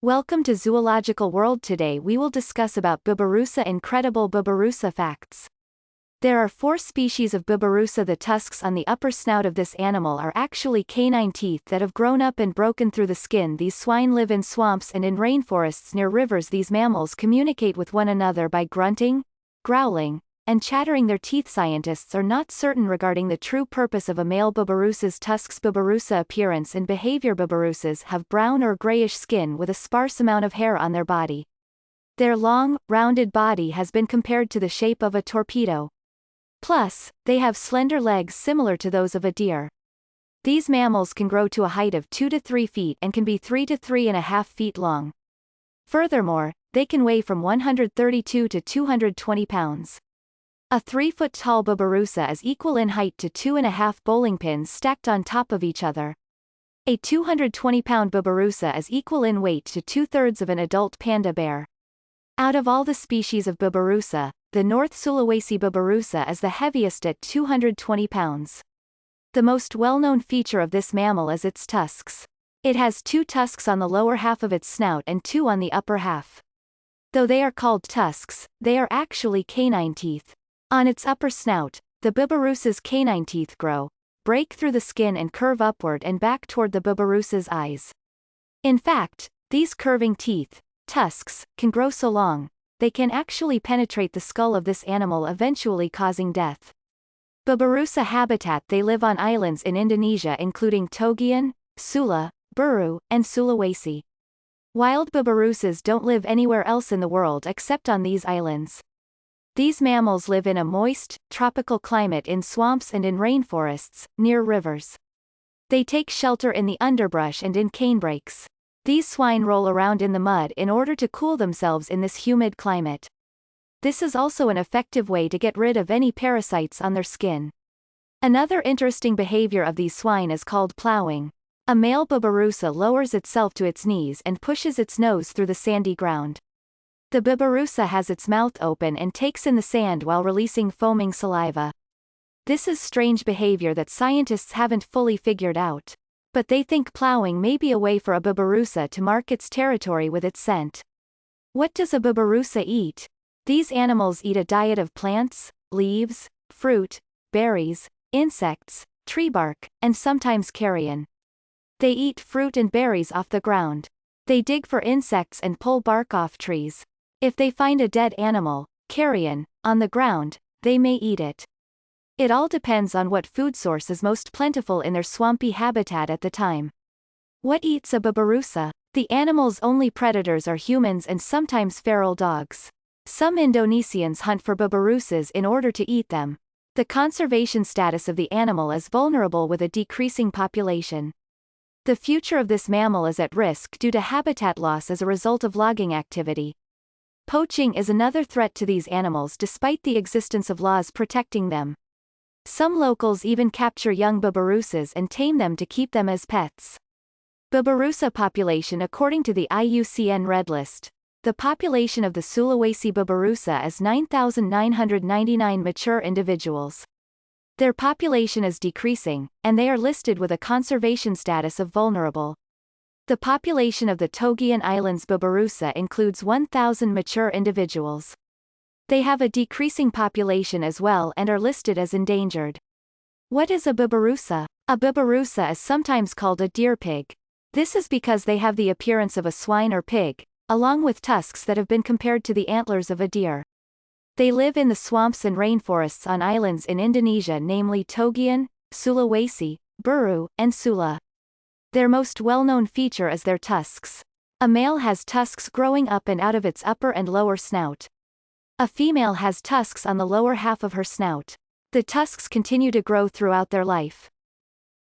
Welcome to Zoological World. Today we will discuss about Babarusa. Incredible Babarusa facts. There are 4 species of Babarusa. The tusks on the upper snout of this animal are actually canine teeth that have grown up and broken through the skin. These swine live in swamps and in rainforests near rivers. These mammals communicate with one another by grunting, growling, and chattering their teeth. Scientists are not certain regarding the true purpose of a male Babarusa's tusks. Babarusa appearance and behavior. Babarusas have brown or grayish skin with a sparse amount of hair on their body. Their long, rounded body has been compared to the shape of a torpedo. Plus, they have slender legs similar to those of a deer. These mammals can grow to a height of 2 to 3 feet and can be 3 to 3.5 feet long. Furthermore, they can weigh from 132 to 220 pounds. A 3-foot-tall Babarusa is equal in height to 2.5 bowling pins stacked on top of each other. A 220-pound Babarusa is equal in weight to 2/3 of an adult panda bear. Out of all the species of Babarusa, the North Sulawesi Babarusa is the heaviest at 220 pounds. The most well-known feature of this mammal is its tusks. It has 2 tusks on the lower half of its snout and 2 on the upper half. Though they are called tusks, they are actually canine teeth. On its upper snout, the Babarusa's canine teeth grow, break through the skin and curve upward and back toward the Babarusa's eyes. In fact, these curving teeth, tusks, can grow so long, they can actually penetrate the skull of this animal, eventually causing death. Babarusa Habitat. They live on islands in Indonesia including Togian, Sula, Buru, and Sulawesi. Wild Babarusas don't live anywhere else in the world except on these islands. These mammals live in a moist, tropical climate in swamps and in rainforests, near rivers. They take shelter in the underbrush and in canebrakes. These swine roll around in the mud in order to cool themselves in this humid climate. This is also an effective way to get rid of any parasites on their skin. Another interesting behavior of these swine is called plowing. A male Babarusa lowers itself to its knees and pushes its nose through the sandy ground. The Babarusa has its mouth open and takes in the sand while releasing foaming saliva. This is strange behavior that scientists haven't fully figured out. But they think plowing may be a way for a Babarusa to mark its territory with its scent. What does a Babarusa eat? These animals eat a diet of plants, leaves, fruit, berries, insects, tree bark, and sometimes carrion. They eat fruit and berries off the ground. They dig for insects and pull bark off trees. If they find a dead animal, carrion, on the ground, they may eat it. It all depends on what food source is most plentiful in their swampy habitat at the time. What eats a Babarusa? The animal's only predators are humans and sometimes feral dogs. Some Indonesians hunt for Babarusas in order to eat them. The conservation status of the animal is vulnerable with a decreasing population. The future of this mammal is at risk due to habitat loss as a result of logging activity. Poaching is another threat to these animals despite the existence of laws protecting them. Some locals even capture young Babarusas and tame them to keep them as pets. Babarusa population. According to the IUCN Red List, the population of the Sulawesi Babarusa is 9,999 mature individuals. Their population is decreasing, and they are listed with a conservation status of vulnerable. The population of the Togian Islands Babarusa includes 1,000 mature individuals. They have a decreasing population as well and are listed as endangered. What is a Babarusa? A Babarusa is sometimes called a deer pig. This is because they have the appearance of a swine or pig, along with tusks that have been compared to the antlers of a deer. They live in the swamps and rainforests on islands in Indonesia, namely Togian, Sulawesi, Buru, and Sula. Their most well-known feature is their tusks. A male has tusks growing up and out of its upper and lower snout. A female has tusks on the lower half of her snout. The tusks continue to grow throughout their life.